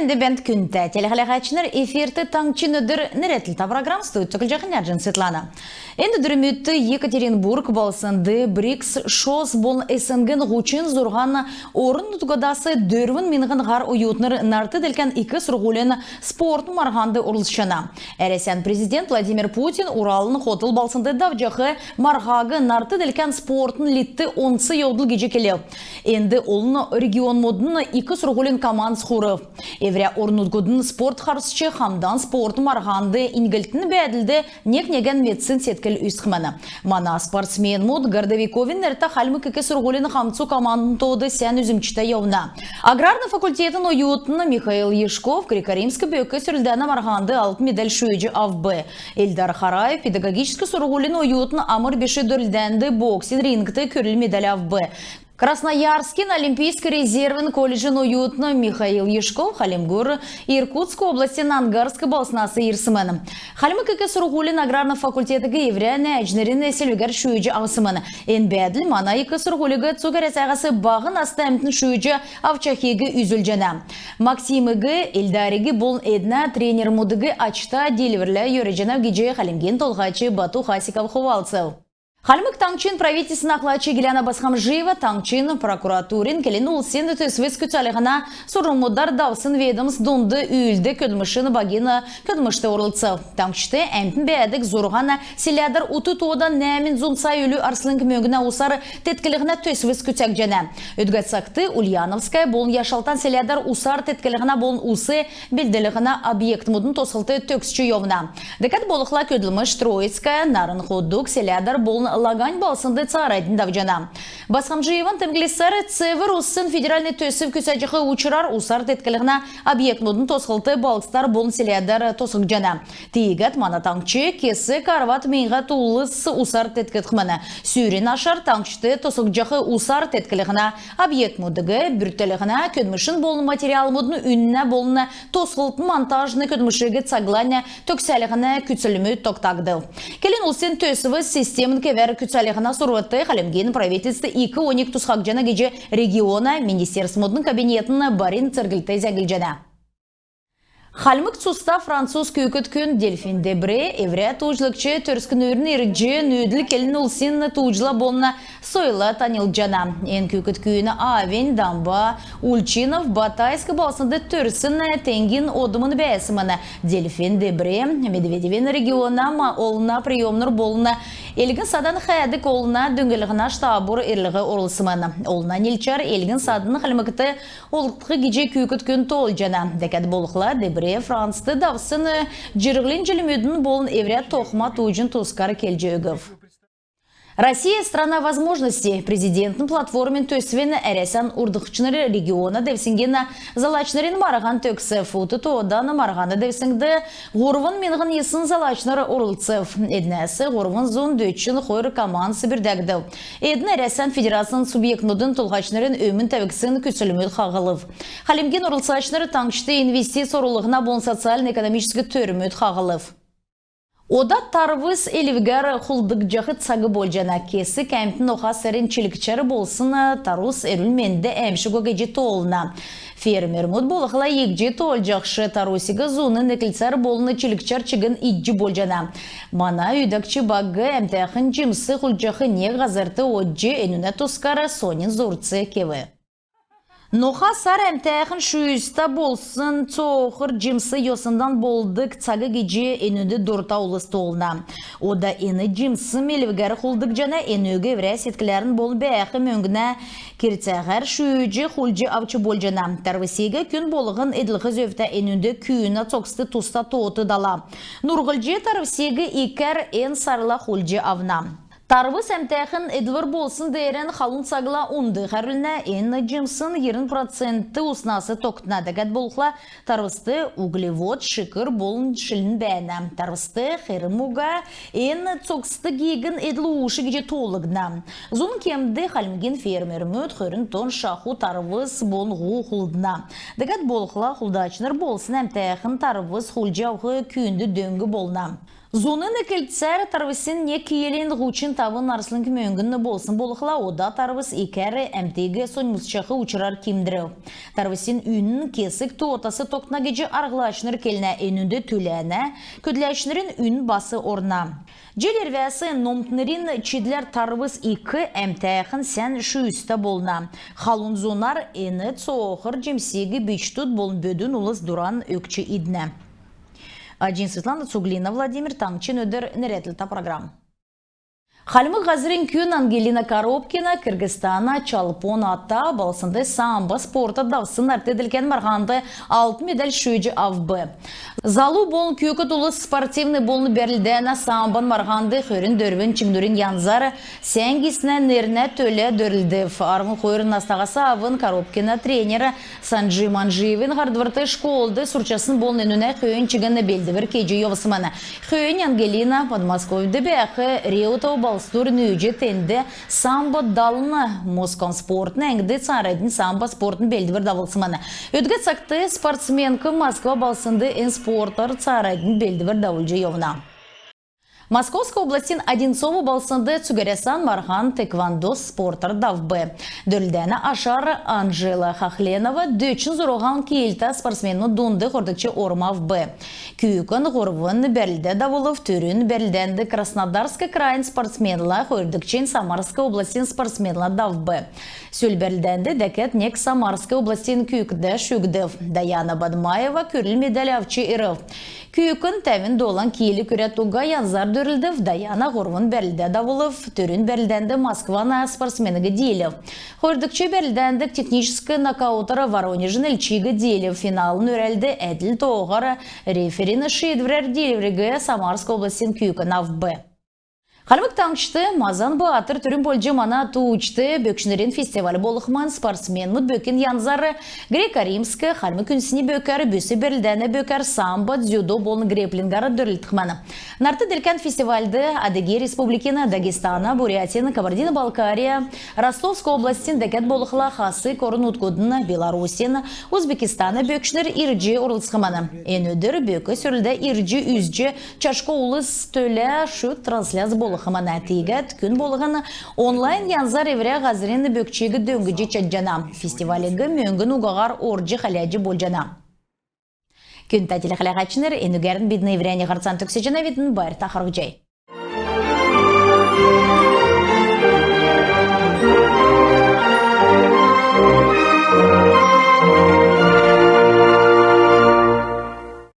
Әнді бәнд күнті. Телехалағачыныр эфирті таңчын өдір нәретілті программ студия жақын әржін Светлана. Әнді дүріметті Екатеринбург балсынды БРИКС шоз бол әсінген ғучын зұрған орын ұтқадасы дөрвін минғын ғар ұйутныр нарты дәлкен екі сұрғылен спорт марғанды ұрылшына. Әресен президент Владимир Путин Уралын хотыл балсынды давжақы марғағы нарты дәлкен спортын литті онсы еудыл геже келеу. Әнді олын регион модын екі сұрғылен команд сұрып. Евря орнутгудын спорт харысчы хамдан спорт марғанды ингілтін бәділді нек-неген медицин сеткіл үстіқмені. Мана спортсмен мод Гордовиковин әрті халмы кеке сұрғылын хамцу командын тоды сән үзімчіті еуна. Аграрны факультетін ойуытыны Михаил Ешков Крикаримскі бөкі сүрілдәні марғанды алтын медаль шүйджі авбы. Эльдар Хараев педагогическі сұрғылын ойуытыны амыр беші дөрілдәнді боксин рингті көріл медаль авбы. Красноярскин Олимпийский резервен колледжин уютно Михаил Ешков Халимгур Иркутской области Ангарской балснасы ирсыманы. Халимы кеке сұрғулин аграрны факультетігі евряны әжнерін селвегер шүйджі авсыманы. Ен бәділ мана екі сұрғулігі цугарес ағасы бағын асты әмтін шүйджі авчахегі үзілжені. Максимігі Эльдаригі бұл әдіна тренер мұдығы ачта деливерлі ереженав геже Халимген толғачы Бату Хасиков Хувалцев. Халмык таңчын правительсін ақлачы Геляна Басхамжиева таңчын прокуратурин келін ұлсен өтесвіз күталығына сұрымудар даусын ведімс донды үйілді көдмішіні багина көдмішті орылцев. Таңчыты әмтін бәдік зорғана селядыр ұты тоғдан нәмін зұмсай өлі арсылың көмегіна ұсары теткілігіна төсвіз күтәк жәні. Өдгәтсақты Ульяновская болын яшалтан селядыр ұсар теткілігіна болын ұсы белділігіна объект мұдын тосылты төксчі евна. Декат болықла көділміш Троицкая, Нарын Ходук, селядыр болын Лагань балсынды царайдың давжана. Басхамжиеван тімгілесері цевір ұсын федеральный төсів күсәжіғі ұчырар ұсар теткілігіна объект мұдын тосқылты балқыстар болын селядыр тосық жана. Тейгет мана таңчы кесі карват мейға туылыс ұсар теткілігіні. Сүйрен ашар таңчыты тосық жақы ұсар теткілігіна объект мұдығы бүртілігіна көдмішін болын материал мұдын үніне болын тосқылтын монтажны көдмішігі цагланя төксәлігіні күтсілімі тоқтағды. Келін ұсын төсіві системін кевер күтсәлігіна сұрватты Халимген правительсті 2-12 тұсқақ жана геже региона министерствомудың кабинетін барин цергілті зәгіл жана. Халмык цуста француз көкіт күн Дельфин Дебре, евря туғжылықчы түрскін өрін ерікжі нөділ келін ұлсын туғжыла болына сойла танил жана. Ен көкіт күні Авен, Дамба, Ульчинов, Батайскі балсынды түрсін тенгин одымын бәсіміні. Дельфин Дебре, Медведевен региона олына приемныр болына елгін садан қәдік олына дөңгілігіна штабур ерлігі орылсымыны. Олына нелчар елгін садын халмыкты олықтығы геже көкіт күн тол жана. Дәкәт болықла Дебре Францты давсын жырғылын жылымөдің болын евря тоқма туғын тускар келже өгів. Россия – страна возможностей. Президентның платформен төсвен әресен урдықчыныр региона девсінгені залачнырын мараған төксі футы тоғдан марғаны девсіңді ғорвын менғын есын залачныр ұрылцев. Эднәсі ғорвын зон дөтшін қойыр командсы бірдәгді. Эдін әресен федерацияның субъектнудың тұлғачнырын өмін тәвіксін күсілімет қағылып. Халимген ұрылсачныр таңшты инвестиция ұрылығына болын социально-экономическі төрімет қағылып. Ода тарвыз елівгер құлдық жақы цағы бол жана кесі кәмтін оға сәрін чілікчәрі болсын тарус әрілменді әмші көге толына. Фермер мұд болықла егже тол жақшы тарусиға зуны нәкілцәр болыны чілікчәр чігін иджі бол жана. Мана үйдәкчі бағы әмтәқін жимсы құл жақы не ғазырты оджи әнуна тұскары сонин зорцы кеві. Ноха сар әмтәқін шүйісті болсын цоғыр жимсы йосындан болдық цағы геже әнуді дұрта ұлысты олына. Ода әні жимсы мелівгәрі құлдық жана әнугі врә сеткілерін бол бәқі мөңгіна керцәғар шүйіжі құлжы авчы бол жана. Тарвысегі күн болығын әділгі зөфті әнуді күйіна цоқсты тұста тоғыты дала. Нұрғылжы тарвысегі икәр ән сарыла құлжы авна. Тарвыз әмтәқін әділвір болсын дәрін қалын сағыла ұнды ғарылына әнні жымсын 20% ұснасы тоқтына дәгәт болықла тарвызды углевод шықыр болын шылын бәні. Тарвызды қырымуға әнні цоқсты гегін әділі ұшы кеже толығына. Зұн кемді қалмеген фермер мөт қырын тон шақу тарвыз болын ғу құлдына. Дәгәт болықла құлдачыныр болсын әмтәқін тарвыз құлжауғы күйінді дөңгі болына. Зонын кельцер тарвысын не киелен гучин тавын арслын кмөңгінні болсын болықла ода тарвыс икәрі әмтеге сон мұсчақы учырар кимдіреу. Тарвысын үнін кесік туотасы токна геже арғылашыныр келіне енінді түләне, көдләшінерін үн басы орна. Желер вәсі номтнырин чидлер тарвыс икі әмтәйқын сән шүйісті болна. Халун зонар ені цоғыр жемсегі бичтут болын бөдін ұлыс дұран өкчі идіне. Один Светлана Цуглина, Владимир Таңчин өдір нәретліта программ. Халмы ғазырын күн Ангелина Коробкина Кыргызстана чалпон атта балсынды самбо спорта давсын артеділген марғанды 6 медаль шүйджі авбы. Залу болын күйкі тұлы спортивный болын бәрілдәна самбон марғанды хөрін дөрвін чимдурин янзары сәңгісіне неріне төлі дөрілді. Армын қойырын астағасы авын Коробкина тренері Санджи Манжиевин ғардвырты школды сурчасын болын енуне хүйін чігіні белді бір кейджі йовысыманы. Хүйін Ангелина Подмосковьды бәқі Реутау балстурны үже тенді самбо далыны Москон спортны әңді царедін самбо спортын белді бір давылсыманы. Өтгі цақты спортсменкі Москва балсынды ен спортыр царедін белді бір давылжы йовна. Московской областин Одинцову балсынды цугарясан мархан тэквондо спортыр давбы. Дөлдәні ашар Анжела Хахленова дөчін зұрған кейлті спортсмену дунды қордықчы ормавбы. Күйікін ғорвын бәлді давылов түрін бәлденді Краснодарский крайын спортсменла қордықчын Самарской областин спортсменла давбы. Сөл бәлденді дәкет нек Самарской областин күйікді шүгдів. Даяна Бадмаева күріл медаль авчы иров. Күйікін тәвін долан кейлі күрет уға янзар дөрілдів. Даяна ғорвын бәлді давылов, түрін бәлденді Москвана спортсменігі дейлів. Қордықчы бәлденді техническі нокаутары Воронежін үлчігі дейлів. Финалын өрәлді әділ тоғары референі шедвірер дейліврігі Самарской областин күйікін авбы. Халмык таңшты мазан баатыр түрін болжы мана туучты бөкшінерін фестивалі болықман спортсмен мұд бөкін янзары греко-римскі халмы күнсіне бөкәрі бөсі берілдәні бөкәр самбо, дзюдо болын греплингары дөрілтіқманы. Нарты ділкен фестивальды Адыгей Республикина, Дагестана, Бурятина, Кабардино-Балкария, Ростовской областин дәкет болықла хасы корын ұткудыны Беларусин, Узбекистаны бөкшінер ирджи орылсқыманы. Ен өдір бөкі сөрілді ирджи үзджі чашко улыс төлі шүт трансляз болық. Хымана тегет күн болғаны онлайн янзар евре ғазырын бөкчегі дөңгіде чаджана. Фестивалегі мөңгін уғағар орджи халяджи болжана. Күн тәтілі қалағачыныр, енігерін бедіні еврені ғарцан түксі жана бетін байыр тақырғы жай.